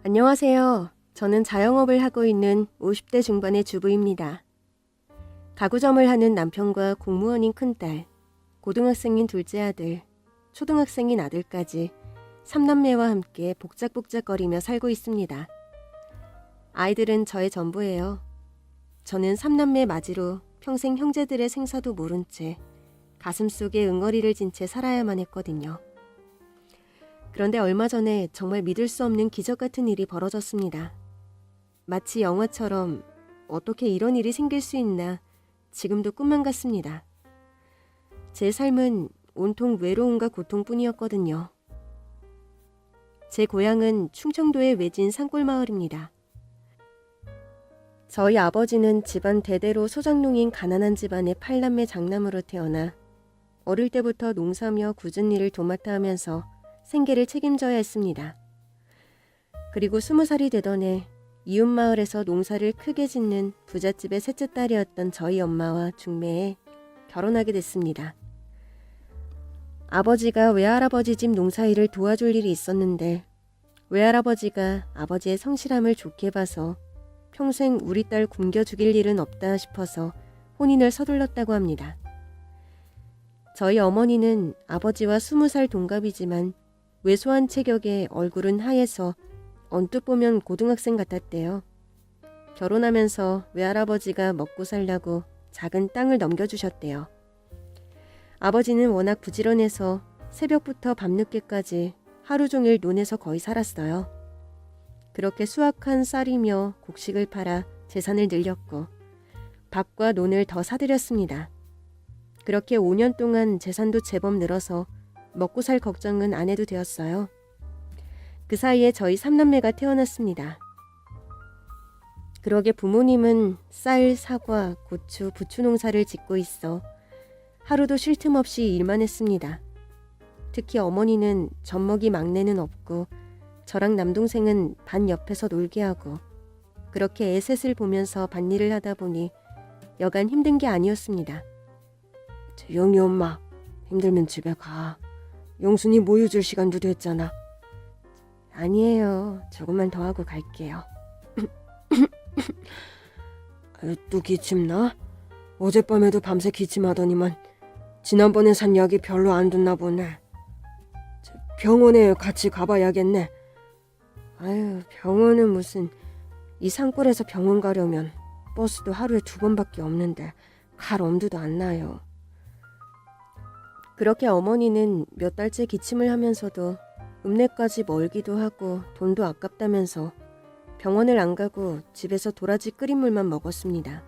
안녕하세요. 저는 자영업을 하고 있는 50대 중반의 주부입니다. 가구점을 하는 남편과 공무원인 큰딸, 고등학생인 둘째 아들, 초등학생인 아들까지 3남매와 함께 복작복작거리며 살고 있습니다. 아이들은 저의 전부예요. 저는 3남매 맞이로 평생 형제들의 생사도 모른 채 가슴속에 응어리를 진 채 살아야만 했거든요. 그런데 얼마 전에 정말 믿을 수 없는 기적 같은 일이 벌어졌습니다. 마치 영화처럼 어떻게 이런 일이 생길 수 있나 지금도 꿈만 같습니다. 제 삶은 온통 외로움과 고통뿐이었거든요. 제 고향은 충청도의 외진 산골마을입니다. 저희 아버지는 집안 대대로 소작농인 가난한 집안의 8남매 장남으로 태어나 어릴 때부터 농사며 굳은 일을 도맡아 하면서 생계를 책임져야 했습니다. 그리고 20살이 되던 해 이웃마을에서 농사를 크게 짓는 부잣집의 셋째 딸이었던 저희 엄마와 중매에 결혼하게 됐습니다. 아버지가 외할아버지 집 농사일을 도와줄 일이 있었는데 외할아버지가 아버지의 성실함을 좋게 봐서 평생 우리 딸 굶겨 죽일 일은 없다 싶어서 혼인을 서둘렀다고 합니다. 저희 어머니는 아버지와 20살 동갑이지만 왜소한 체격에 얼굴은 하얘서 언뜻 보면 고등학생 같았대요. 결혼하면서 외할아버지가 먹고 살려고 작은 땅을 넘겨주셨대요. 아버지는 워낙 부지런해서 새벽부터 밤늦게까지 하루 종일 논에서 거의 살았어요. 그렇게 수확한 쌀이며 곡식을 팔아 재산을 늘렸고 밭과 논을 더 사들였습니다. 그렇게 5년 동안 재산도 제법 늘어서 먹고 살 걱정은 안 해도 되었어요. 그 사이에 저희 3남매가 태어났습니다. 그러게 부모님은 쌀, 사과, 고추, 부추 농사를 짓고 있어 하루도 쉴 틈 없이 일만 했습니다. 특히 어머니는 젖먹이 막내는 없고 저랑 남동생은 반 옆에서 놀게 하고 그렇게 애셋을 보면서 밭일을 하다 보니 여간 힘든 게 아니었습니다. 영희 엄마, 힘들면 집에 가. 영순이 모유 줄 시간도 됐잖아. 아니에요. 조금만 더 하고 갈게요. 또 기침나? 어젯밤에도 밤새 기침하더니만 지난번에 산 약이 별로 안 됐나 보네. 병원에 같이 가봐야겠네. 아유, 병원은 무슨. 이 산골에서 병원 가려면 버스도 하루에 2번밖에 없는데 갈 엄두도 안 나요. 그렇게 어머니는 몇 달째 기침을 하면서도 읍내까지 멀기도 하고 돈도 아깝다면서 병원을 안 가고 집에서 도라지 끓인 물만 먹었습니다.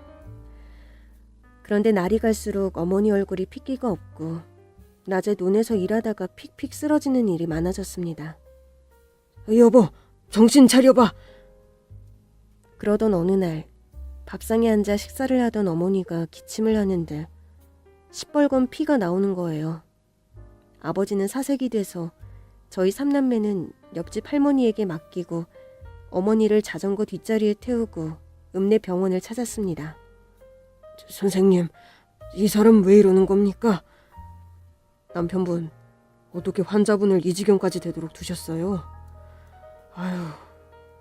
그런데 날이 갈수록 어머니 얼굴이 핏기가 없고 낮에 논에서 일하다가 픽픽 쓰러지는 일이 많아졌습니다. 여보, 정신 차려봐. 그러던 어느 날 밥상에 앉아 식사를 하던 어머니가 기침을 하는데 시뻘건 피가 나오는 거예요. 아버지는 사색이 돼서 저희 3남매는 옆집 할머니에게 맡기고 어머니를 자전거 뒷자리에 태우고 읍내 병원을 찾았습니다. 선생님, 이 사람 왜 이러는 겁니까? 남편분, 어떻게 환자분을 이 지경까지 되도록 두셨어요? 아유,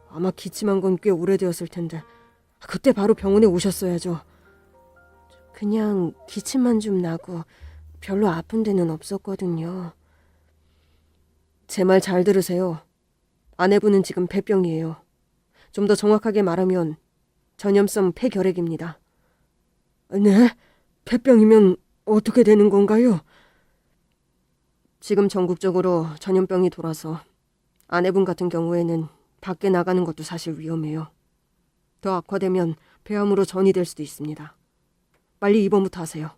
아마 기침한 건 꽤 오래되었을 텐데 그때 바로 병원에 오셨어야죠. 그냥 기침만 좀 나고 별로 아픈 데는 없었거든요. 제 말 잘 들으세요. 아내분은 지금 폐병이에요. 좀 더 정확하게 말하면 전염성 폐결핵입니다. 네? 폐병이면 어떻게 되는 건가요? 지금 전국적으로 전염병이 돌아서 아내분 같은 경우에는 밖에 나가는 것도 사실 위험해요. 더 악화되면 폐암으로 전이될 수도 있습니다. 빨리 입원부터 하세요.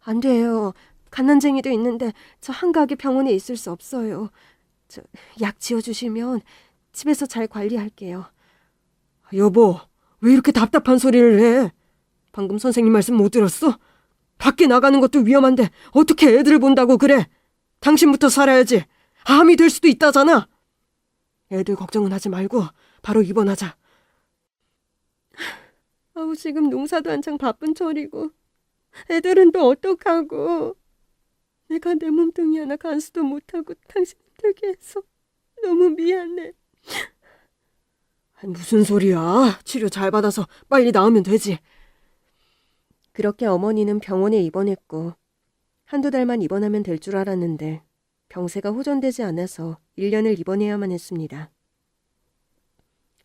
안 돼요. 갓난쟁이도 있는데 저 한가하게 병원에 있을 수 없어요. 약 지어주시면 집에서 잘 관리할게요. 여보, 왜 이렇게 답답한 소리를 해? 방금 선생님 말씀 못 들었어? 밖에 나가는 것도 위험한데 어떻게 애들을 본다고 그래? 당신부터 살아야지. 암이 될 수도 있다잖아. 애들 걱정은 하지 말고 바로 입원하자. 아우, 지금 농사도 한창 바쁜 철이고 애들은 또 어떡하고. 내가 내 몸뚱이 하나 간수도 못하고 당신 힘들게 해서 너무 미안해. 무슨 소리야? 치료 잘 받아서 빨리 나으면 되지. 그렇게 어머니는 병원에 입원했고 한두 달만 입원하면 될 줄 알았는데 병세가 호전되지 않아서 1년을 입원해야만 했습니다.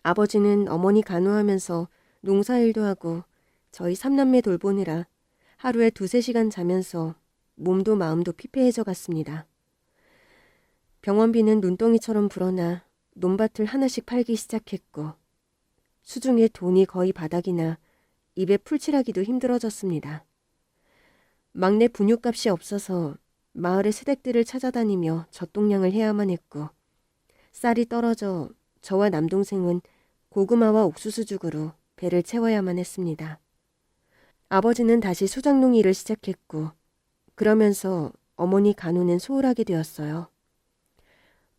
아버지는 어머니 간호하면서 농사일도 하고 저희 삼남매 돌보느라 하루에 2~3시간 자면서 몸도 마음도 피폐해져 갔습니다. 병원비는 눈덩이처럼 불어나 논밭을 하나씩 팔기 시작했고 수중에 돈이 거의 바닥이나 입에 풀칠하기도 힘들어졌습니다. 막내 분유값이 없어서 마을의 새댁들을 찾아다니며 젖동량을 해야만 했고 쌀이 떨어져 저와 남동생은 고구마와 옥수수죽으로 배를 채워야만 했습니다. 아버지는 다시 수장농 일을 시작했고 그러면서 어머니 간호는 소홀하게 되었어요.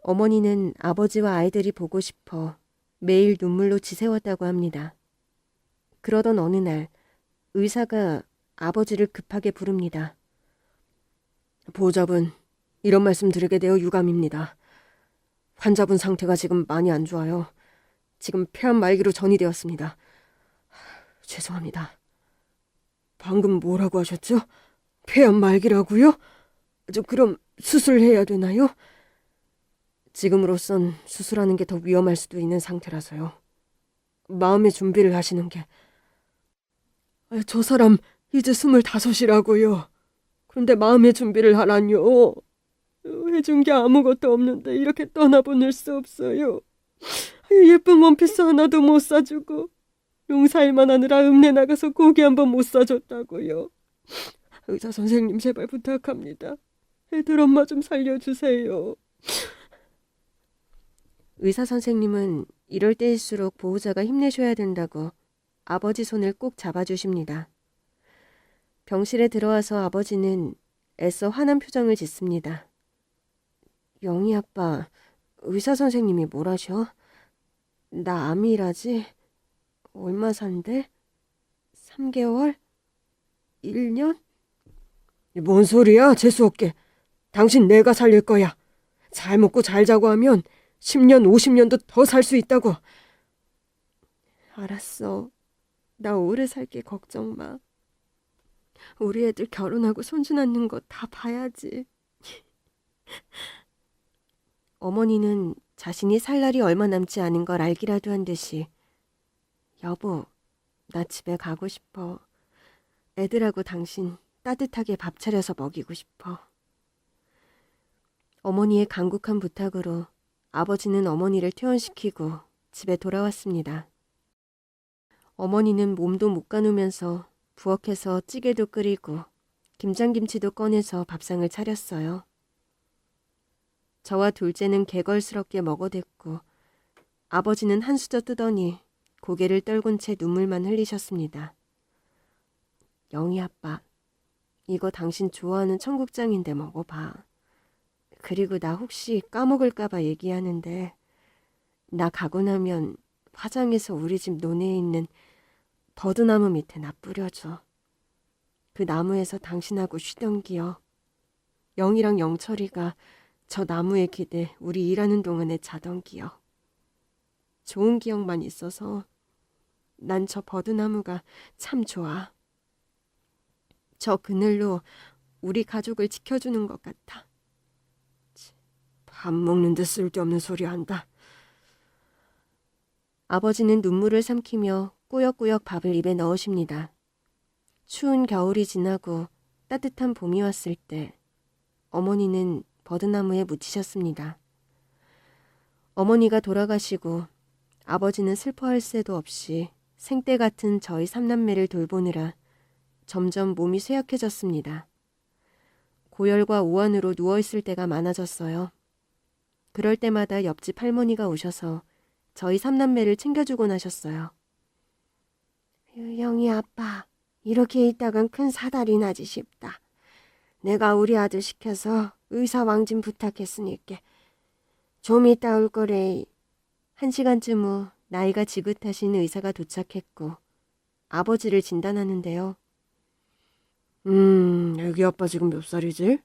어머니는 아버지와 아이들이 보고 싶어 매일 눈물로 지새웠다고 합니다. 그러던 어느 날 의사가 아버지를 급하게 부릅니다. 보호자분, 이런 말씀 드리게 되어 유감입니다. 환자분 상태가 지금 많이 안 좋아요. 지금 폐암 말기로 전이되었습니다. 죄송합니다. 방금 뭐라고 하셨죠? 폐암 말기라고요? 그럼 수술해야 되나요? 지금으로선 수술하는 게 더 위험할 수도 있는 상태라서요. 마음의 준비를 하시는 게. 저 사람 이제 25이라고요. 그런데 마음의 준비를 하라뇨. 해준 게 아무것도 없는데 이렇게 떠나보낼 수 없어요. 예쁜 원피스 하나도 못 사주고 농사일만 하느라 읍내 나가서 고기 한 번 못 사줬다고요. 의사 선생님 제발 부탁합니다. 애들 엄마 좀 살려주세요. 의사 선생님은 이럴 때일수록 보호자가 힘내셔야 된다고 아버지 손을 꼭 잡아주십니다. 병실에 들어와서 아버지는 애써 화난 표정을 짓습니다. 영희 아빠, 의사 선생님이 뭐라셔? 나 암이라지? 얼마 산대? 3개월? 1년? 뭔 소리야, 재수없게. 당신 내가 살릴 거야. 잘 먹고 잘 자고 하면 10년, 50년도 더 살 수 있다고. 알았어. 나 오래 살게 걱정 마. 우리 애들 결혼하고 손주 낳는 거 다 봐야지. 어머니는 자신이 살 날이 얼마 남지 않은 걸 알기라도 한 듯이 여보, 나 집에 가고 싶어. 애들하고 당신 따뜻하게 밥 차려서 먹이고 싶어. 어머니의 간곡한 부탁으로 아버지는 어머니를 퇴원시키고 집에 돌아왔습니다. 어머니는 몸도 못 가누면서 부엌에서 찌개도 끓이고 김장김치도 꺼내서 밥상을 차렸어요. 저와 둘째는 개걸스럽게 먹어댔고 아버지는 한 수저 뜨더니 고개를 떨군 채 눈물만 흘리셨습니다. 영희 아빠, 이거 당신 좋아하는 청국장인데 먹어봐. 그리고 나 혹시 까먹을까봐 얘기하는데 나 가고 나면 화장해서 우리 집 논에 있는 버드나무 밑에 나 뿌려줘. 그 나무에서 당신하고 쉬던 기억. 영이랑 영철이가 저 나무에 기대 우리 일하는 동안에 자던 기억. 좋은 기억만 있어서 난 저 버드나무가 참 좋아. 저 그늘로 우리 가족을 지켜주는 것 같아. 밥 먹는데 쓸데없는 소리 한다. 아버지는 눈물을 삼키며 꾸역꾸역 밥을 입에 넣으십니다. 추운 겨울이 지나고 따뜻한 봄이 왔을 때 어머니는 버드나무에 묻히셨습니다. 어머니가 돌아가시고 아버지는 슬퍼할 새도 없이 생때 같은 저희 삼남매를 돌보느라 점점 몸이 쇠약해졌습니다. 고열과 오한으로 누워있을 때가 많아졌어요. 그럴 때마다 옆집 할머니가 오셔서 저희 삼남매를 챙겨주곤 하셨어요. 영희 아빠, 이렇게 있다간 큰 사달이 나지 싶다. 내가 우리 아들 시켜서 의사 왕진 부탁했으니까 좀 이따 올 거래. 1시간쯤 후 나이가 지긋하신 의사가 도착했고 아버지를 진단하는데요. 애기 아빠 지금 몇 살이지?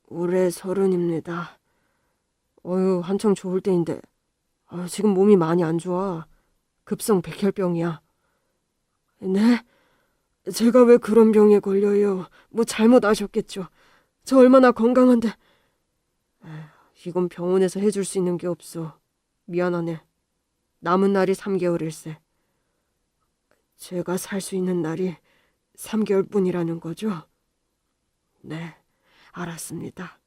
올해 30입니다. 한창 좋을 때인데 지금 몸이 많이 안 좋아. 급성 백혈병이야. 네? 제가 왜 그런 병에 걸려요? 뭐 잘못 아셨겠죠. 저 얼마나 건강한데. 이건 병원에서 해줄 수 있는 게 없어. 미안하네. 남은 날이 3개월일세. 제가 살 수 있는 날이 3개월뿐이라는 거죠? 네, 알았습니다.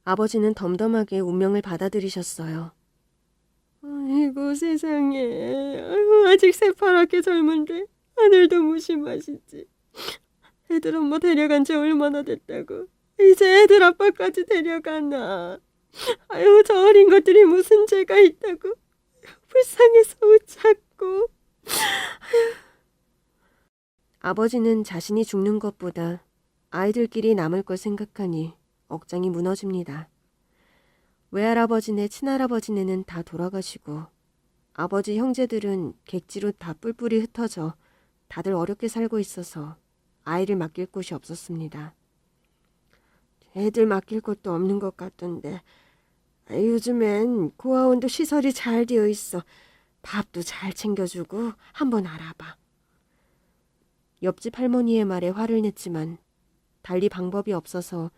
아버지는 덤덤하게 운명을 받아들이셨어요. 아이고 세상에. 아이고, 아직 새파랗게 젊은데 하늘도 무심하시지. 애들 엄마 데려간 지 얼마나 됐다고. 이제 애들 아빠까지 데려가나. 아유, 저 어린 것들이 무슨 죄가 있다고. 불쌍해서 웃자고. 아버지는 자신이 죽는 것보다 아이들끼리 남을 걸 생각하니 억장이 무너집니다. 외할아버지네 친할아버지네는 다 돌아가시고 아버지 형제들은 객지로 다 뿔뿔이 흩어져 다들 어렵게 살고 있어서 아이를 맡길 곳이 없었습니다. 애들 맡길 것도 없는 것 같던데. 요즘엔 고아원도 시설이 잘 되어 있어. 밥도 잘 챙겨주고 한번 알아봐. 옆집 할머니의 말에 화를 냈지만 달리 방법이 없어서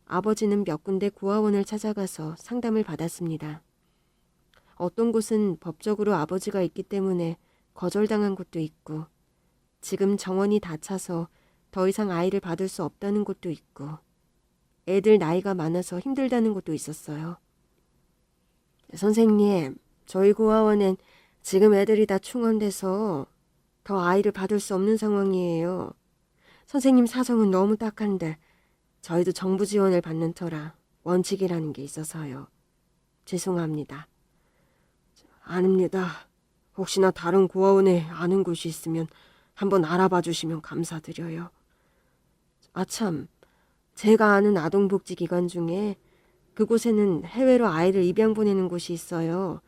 아버지는 몇 군데 고아원을 찾아가서 상담을 받았습니다. 어떤 곳은 법적으로 아버지가 있기 때문에 거절당한 곳도 있고 지금 정원이 다 차서 더 이상 아이를 받을 수 없다는 곳도 있고 애들 나이가 많아서 힘들다는 곳도 있었어요. 선생님, 저희 고아원엔 지금 애들이 다 충원돼서 더 아이를 받을 수 없는 상황이에요. 선생님 사정은 너무 딱한데 저희도 정부 지원을 받는 터라 원칙이라는 게 있어서요. 죄송합니다. 아닙니다. 혹시나 다른 고아원에 아는 곳이 있으면 한번 알아봐 주시면 감사드려요. 아참, 제가 아는 아동복지기관 중에 그곳에는 해외로 아이를 입양 보내는 곳이 있어요.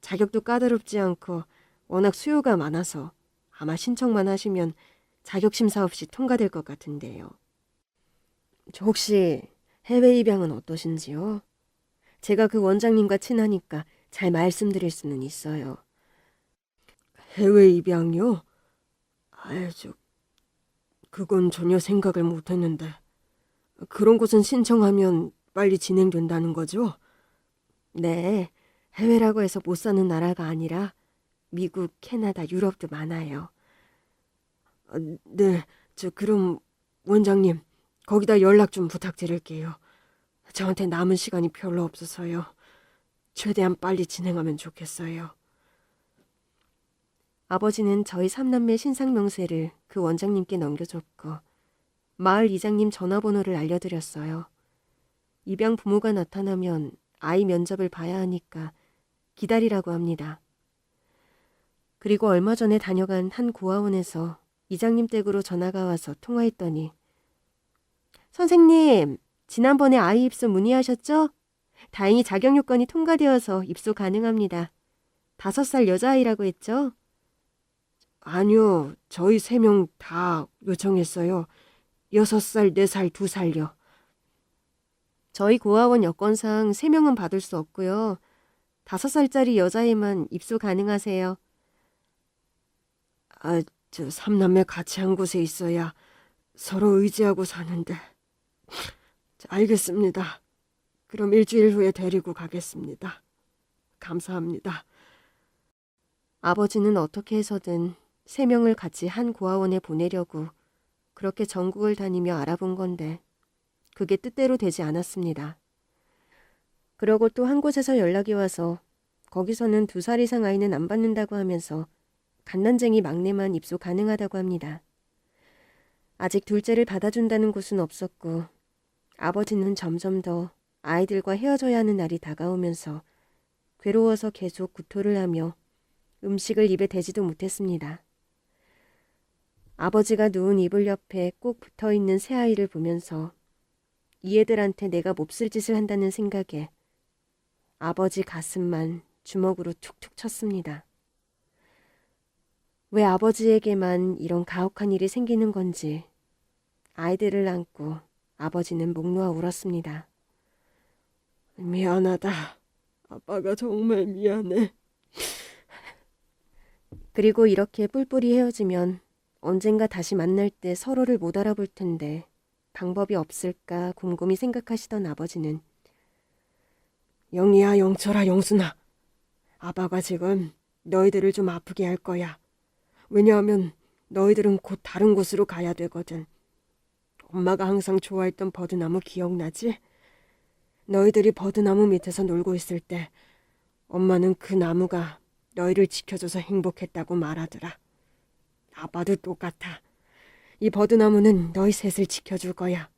자격도 까다롭지 않고 워낙 수요가 많아서 아마 신청만 하시면 자격 심사 없이 통과될 것 같은데요. 혹시 해외 입양은 어떠신지요? 제가 그 원장님과 친하니까 잘 말씀드릴 수는 있어요. 해외 입양이요? 그건 전혀 생각을 못했는데. 그런 곳은 신청하면 빨리 진행된다는 거죠? 네, 해외라고 해서 못 사는 나라가 아니라 미국, 캐나다, 유럽도 많아요. 네, 그럼 원장님, 거기다 연락 좀 부탁드릴게요. 저한테 남은 시간이 별로 없어서요. 최대한 빨리 진행하면 좋겠어요. 아버지는 저희 삼남매 신상명세를 그 원장님께 넘겨줬고 마을 이장님 전화번호를 알려드렸어요. 입양 부모가 나타나면 아이 면접을 봐야 하니까 기다리라고 합니다. 그리고 얼마 전에 다녀간 한 고아원에서 이장님 댁으로 전화가 와서 통화했더니 선생님, 지난번에 아이 입소 문의하셨죠? 다행히 자격 요건이 통과되어서 입소 가능합니다. 5살 여자아이라고 했죠? 아니요, 저희 3명 다 요청했어요. 6살, 4살, 2살요. 저희 고아원 여건상 3명은 받을 수 없고요. 5살짜리 여자애만 입소 가능하세요. 삼남매 같이 한 곳에 있어야 서로 의지하고 사는데. 알겠습니다. 그럼 일주일 후에 데리고 가겠습니다. 감사합니다. 아버지는 어떻게 해서든 3명을 같이 한 고아원에 보내려고 그렇게 전국을 다니며 알아본 건데 그게 뜻대로 되지 않았습니다. 그러고 또 한 곳에서 연락이 와서 거기서는 2살 이상 아이는 안 받는다고 하면서 갓난쟁이 막내만 입소 가능하다고 합니다. 아직 둘째를 받아준다는 곳은 없었고 아버지는 점점 더 아이들과 헤어져야 하는 날이 다가오면서 괴로워서 계속 구토를 하며 음식을 입에 대지도 못했습니다. 아버지가 누운 이불 옆에 꼭 붙어있는 새아이를 보면서 이 애들한테 내가 몹쓸 짓을 한다는 생각에 아버지 가슴만 주먹으로 툭툭 쳤습니다. 왜 아버지에게만 이런 가혹한 일이 생기는 건지 아이들을 안고 아버지는 목 놓아 울었습니다. 미안하다. 아빠가 정말 미안해. 그리고 이렇게 뿔뿔이 헤어지면 언젠가 다시 만날 때 서로를 못 알아볼 텐데 방법이 없을까 곰곰이 생각하시던 아버지는 영희야, 영철아, 영순아. 아빠가 지금 너희들을 좀 아프게 할 거야. 왜냐하면 너희들은 곧 다른 곳으로 가야 되거든. 엄마가 항상 좋아했던 버드나무 기억나지? 너희들이 버드나무 밑에서 놀고 있을 때 엄마는 그 나무가 너희를 지켜줘서 행복했다고 말하더라. 아빠도 똑같아. 이 버드나무는 너희 셋을 지켜줄 거야.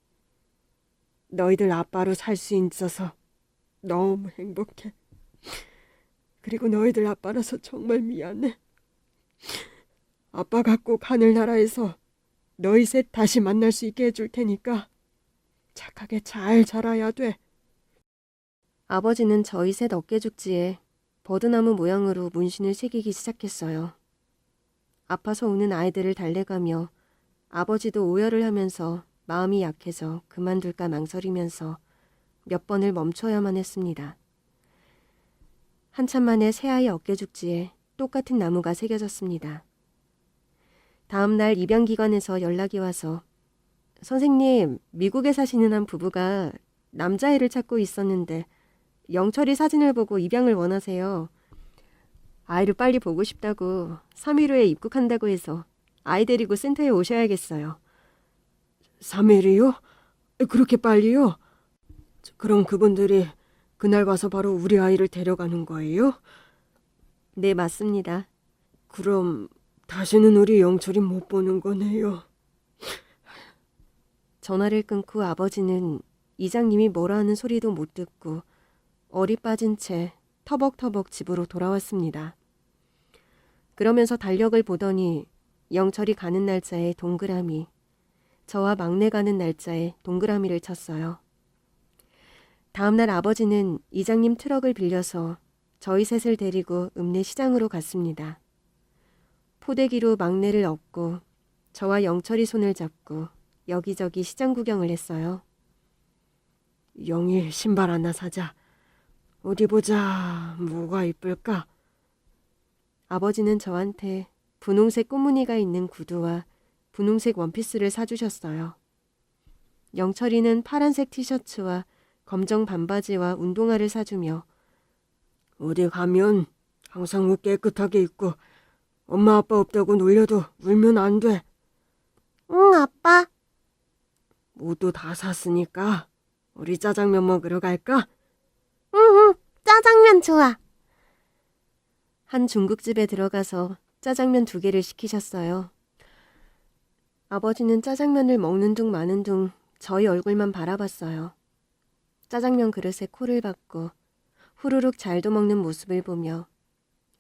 너희들 아빠로 살 수 있어서 너무 행복해. 그리고 너희들 아빠라서 정말 미안해. 아빠가 꼭 하늘나라에서 너희 셋 다시 만날 수 있게 해줄 테니까 착하게 잘 자라야 돼. 아버지는 저희 셋 어깨죽지에 버드나무 모양으로 문신을 새기기 시작했어요. 아파서 우는 아이들을 달래가며 아버지도 오열을 하면서 마음이 약해져 그만둘까 망설이면서 몇 번을 멈춰야만 했습니다. 한참 만에 새아이 어깨죽지에 똑같은 나무가 새겨졌습니다. 다음 날 입양기관에서 연락이 와서 선생님, 미국에 사시는 한 부부가 남자애를 찾고 있었는데 영철이 사진을 보고 입양을 원하세요. 아이를 빨리 보고 싶다고 3일 후에 입국한다고 해서 아이 데리고 센터에 오셔야겠어요. 3일이요? 그렇게 빨리요? 그럼 그분들이 그날 와서 바로 우리 아이를 데려가는 거예요? 네, 맞습니다. 그럼 다시는 우리 영철이 못 보는 거네요. 전화를 끊고 아버지는 이장님이 뭐라 하는 소리도 못 듣고 얼이 빠진 채 터벅터벅 집으로 돌아왔습니다. 그러면서 달력을 보더니 영철이 가는 날짜에 동그라미, 저와 막내 가는 날짜에 동그라미를 쳤어요. 다음날 아버지는 이장님 트럭을 빌려서 저희 셋을 데리고 읍내 시장으로 갔습니다. 포대기로 막내를 업고 저와 영철이 손을 잡고 여기저기 시장 구경을 했어요. 영희 신발 하나 사자. 어디 보자. 뭐가 이쁠까? 아버지는 저한테 분홍색 꽃무늬가 있는 구두와 분홍색 원피스를 사주셨어요. 영철이는 파란색 티셔츠와 검정 반바지와 운동화를 사주며 어디 가면 항상 옷 깨끗하게 입고 엄마 아빠 없다고 놀려도 울면 안 돼. 응, 아빠. 옷도 다 샀으니까 우리 짜장면 먹으러 갈까? 응, 짜장면 좋아. 한 중국집에 들어가서 짜장면 2개를 시키셨어요. 아버지는 짜장면을 먹는 둥 마는 둥 저희 얼굴만 바라봤어요. 짜장면 그릇에 코를 박고 후루룩 잘도 먹는 모습을 보며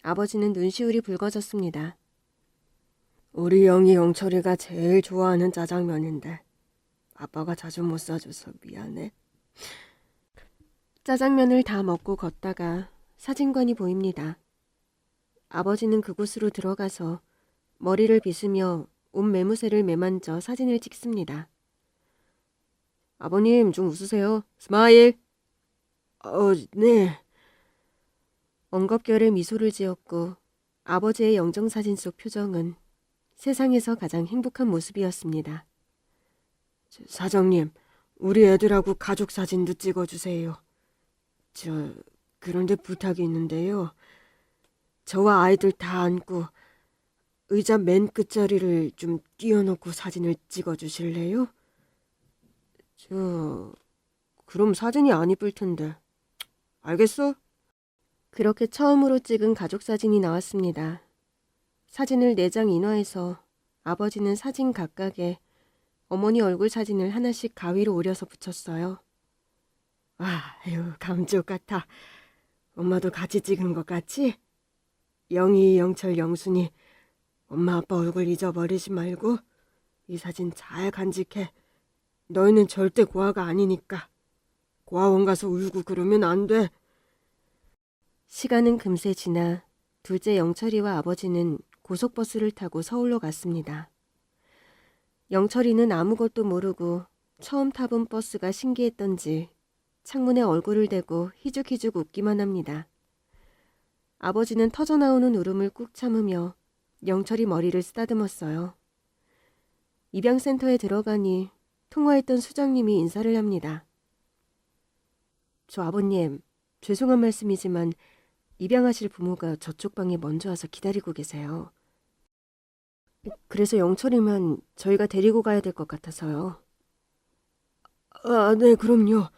아버지는 눈시울이 붉어졌습니다. 우리 영희 영철이가 제일 좋아하는 짜장면인데 아빠가 자주 못 사줘서 미안해. 짜장면을 다 먹고 걷다가 사진관이 보입니다. 아버지는 그곳으로 들어가서 머리를 빗으며 옷 매무새를 매만져 사진을 찍습니다. 아버님 좀 웃으세요. 스마일. 네. 엉겁결에 미소를 지었고 아버지의 영정사진 속 표정은 세상에서 가장 행복한 모습이었습니다. 사장님, 우리 애들하고 가족 사진도 찍어주세요. 그런데 부탁이 있는데요. 저와 아이들 다 앉고 의자 맨 끝자리를 좀 띄워놓고 사진을 찍어주실래요? 그럼 사진이 안 이쁠 텐데. 알겠어? 그렇게 처음으로 찍은 가족사진이 나왔습니다. 사진을 4장 인화해서 아버지는 사진 각각에 어머니 얼굴 사진을 하나씩 가위로 오려서 붙였어요. 아유, 감쪽 같아. 엄마도 같이 찍은 것 같지? 영희, 영철, 영순이 엄마 아빠 얼굴 잊어버리지 말고 이 사진 잘 간직해. 너희는 절대 고아가 아니니까. 고아원 가서 울고 그러면 안 돼. 시간은 금세 지나 둘째 영철이와 아버지는 고속버스를 타고 서울로 갔습니다. 영철이는 아무것도 모르고 처음 타본 버스가 신기했던지 창문에 얼굴을 대고 희죽희죽 웃기만 합니다. 아버지는 터져나오는 울음을 꾹 참으며 영철이 머리를 쓰다듬었어요. 입양센터에 들어가니 통화했던 수장님이 인사를 합니다. 저 아버님, 죄송한 말씀이지만 입양하실 부모가 저쪽 방에 먼저 와서 기다리고 계세요. 그래서 영철이만 저희가 데리고 가야 될 것 같아서요. 아, 네, 그럼요.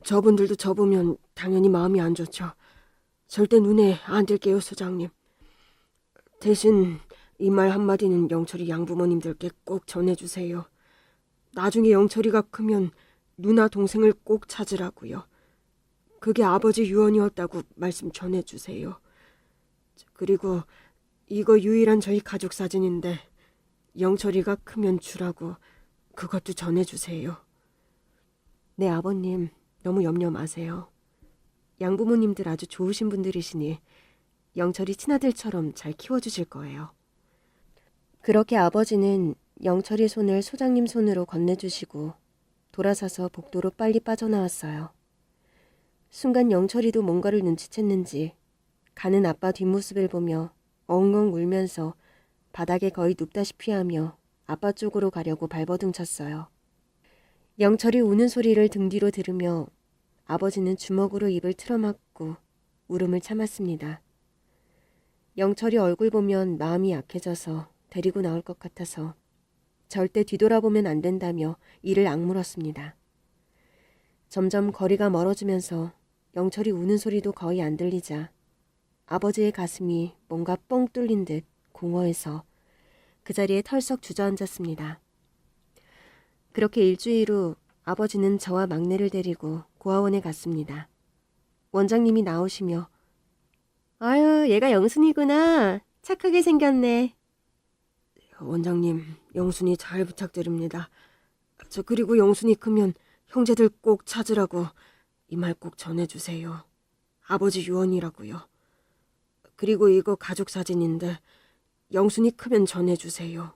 저분들도 저 보면 당연히 마음이 안 좋죠. 절대 눈에 안 띌게요, 소장님. 대신 이 말 한마디는 영철이 양부모님들께 꼭 전해주세요. 나중에 영철이가 크면 누나 동생을 꼭 찾으라고요. 그게 아버지 유언이었다고 말씀 전해주세요. 그리고 이거 유일한 저희 가족 사진인데 영철이가 크면 주라고 그것도 전해주세요. 네, 아버님, 너무 염려 마세요. 양부모님들 아주 좋으신 분들이시니 영철이 친아들처럼 잘 키워주실 거예요. 그렇게 아버지는 영철이 손을 소장님 손으로 건네주시고 돌아서서 복도로 빨리 빠져나왔어요. 순간 영철이도 뭔가를 눈치챘는지 가는 아빠 뒷모습을 보며 엉엉 울면서 바닥에 거의 눕다시피 하며 아빠 쪽으로 가려고 발버둥 쳤어요. 영철이 우는 소리를 등 뒤로 들으며 아버지는 주먹으로 입을 틀어막고 울음을 참았습니다. 영철이 얼굴 보면 마음이 약해져서 데리고 나올 것 같아서 절대 뒤돌아보면 안 된다며 이를 악물었습니다. 점점 거리가 멀어지면서 영철이 우는 소리도 거의 안 들리자 아버지의 가슴이 뭔가 뻥 뚫린 듯 공허해서 그 자리에 털썩 주저앉았습니다. 그렇게 일주일 후 아버지는 저와 막내를 데리고 고아원에 갔습니다. 원장님이 나오시며 아유, 얘가 영순이구나. 착하게 생겼네. 원장님, 영순이 잘 부탁드립니다. 저 그리고 영순이 크면 형제들 꼭 찾으라고 이 말 꼭 전해주세요. 아버지 유언이라고요. 그리고 이거 가족 사진인데 영순이 크면 전해주세요.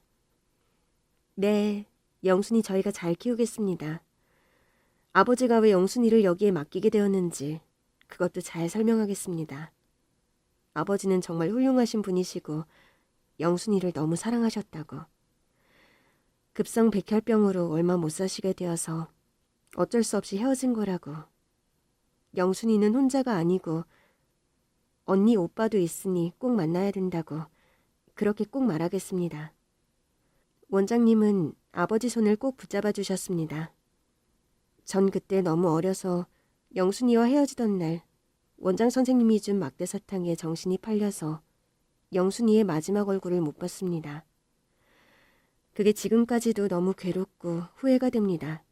네, 영순이 저희가 잘 키우겠습니다. 아버지가 왜 영순이를 여기에 맡기게 되었는지 그것도 잘 설명하겠습니다. 아버지는 정말 훌륭하신 분이시고 영순이를 너무 사랑하셨다고. 급성 백혈병으로 얼마 못 사시게 되어서 어쩔 수 없이 헤어진 거라고. 영순이는 혼자가 아니고 언니 오빠도 있으니 꼭 만나야 된다고 그렇게 꼭 말하겠습니다. 원장님은 아버지 손을 꼭 붙잡아 주셨습니다. 전 그때 너무 어려서 영순이와 헤어지던 날 원장 선생님이 준 막대사탕에 정신이 팔려서 영순이의 마지막 얼굴을 못 봤습니다. 그게 지금까지도 너무 괴롭고 후회가 됩니다.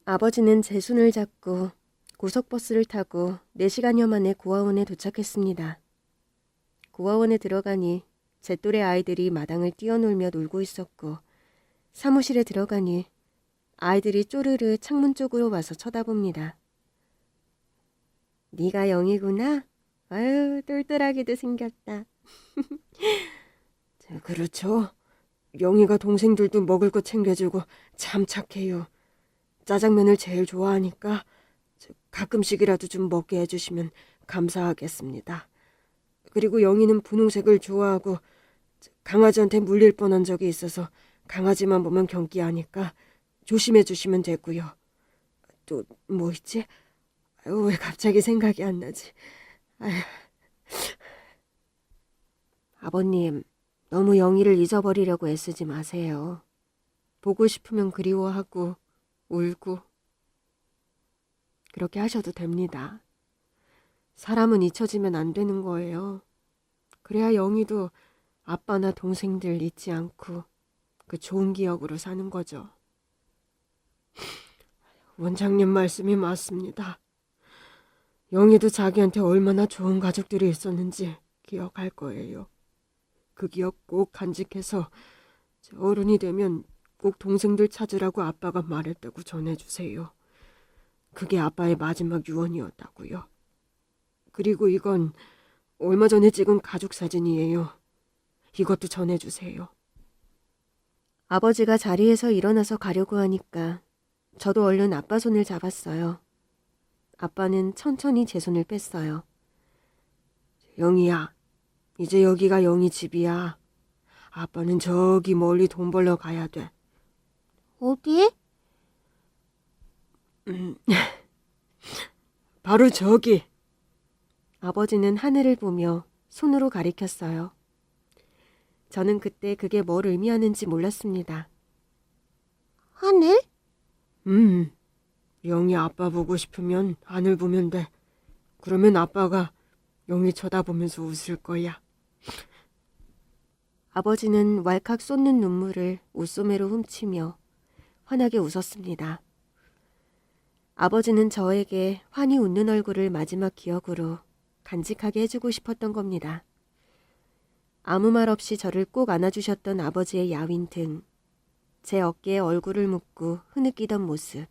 아버지는 제 손을 잡고 고속버스를 타고 4시간여 만에 고아원에 도착했습니다. 고아원에 들어가니 제 또래 아이들이 마당을 뛰어놀며 놀고 있었고 사무실에 들어가니 아이들이 쪼르르 창문 쪽으로 와서 쳐다봅니다. 네가 영이구나? 아유, 똘똘하게도 생겼다. 그렇죠. 영희가 동생들도 먹을 거 챙겨주고 참 착해요. 짜장면을 제일 좋아하니까 가끔씩이라도 좀 먹게 해주시면 감사하겠습니다. 그리고 영희는 분홍색을 좋아하고 강아지한테 물릴 뻔한 적이 있어서 강아지만 보면 경기하니까 조심해 주시면 되고요. 또 뭐 있지? 아유, 왜 갑자기 생각이 안 나지? 아유. 아버님, 너무 영희를 잊어버리려고 애쓰지 마세요. 보고 싶으면 그리워하고 울고 그렇게 하셔도 됩니다. 사람은 잊혀지면 안 되는 거예요. 그래야 영희도 아빠나 동생들 잊지 않고 그 좋은 기억으로 사는 거죠. 원장님 말씀이 맞습니다. 영희도 자기한테 얼마나 좋은 가족들이 있었는지 기억할 거예요. 그 기억 꼭 간직해서 어른이 되면 꼭 동생들 찾으라고 아빠가 말했다고 전해주세요. 그게 아빠의 마지막 유언이었다고요. 그리고 이건 얼마 전에 찍은 가족 사진이에요. 이것도 전해주세요. 아버지가 자리에서 일어나서 가려고 하니까 저도 얼른 아빠 손을 잡았어요. 아빠는 천천히 제 손을 뺐어요. 영희야, 이제 여기가 영희 집이야. 아빠는 저기 멀리 돈 벌러 가야 돼. 어디? 바로 저기. 아버지는 하늘을 보며 손으로 가리켰어요. 저는 그때 그게 뭘 의미하는지 몰랐습니다. 하늘? 영희 아빠 보고 싶으면 하늘 보면 돼. 그러면 아빠가 영희 쳐다보면서 웃을 거야. 아버지는 왈칵 쏟는 눈물을 옷소매로 훔치며 환하게 웃었습니다. 아버지는 저에게 환히 웃는 얼굴을 마지막 기억으로 간직하게 해주고 싶었던 겁니다. 아무 말 없이 저를 꼭 안아주셨던 아버지의 야윈 등, 제 어깨에 얼굴을 묻고 흐느끼던 모습,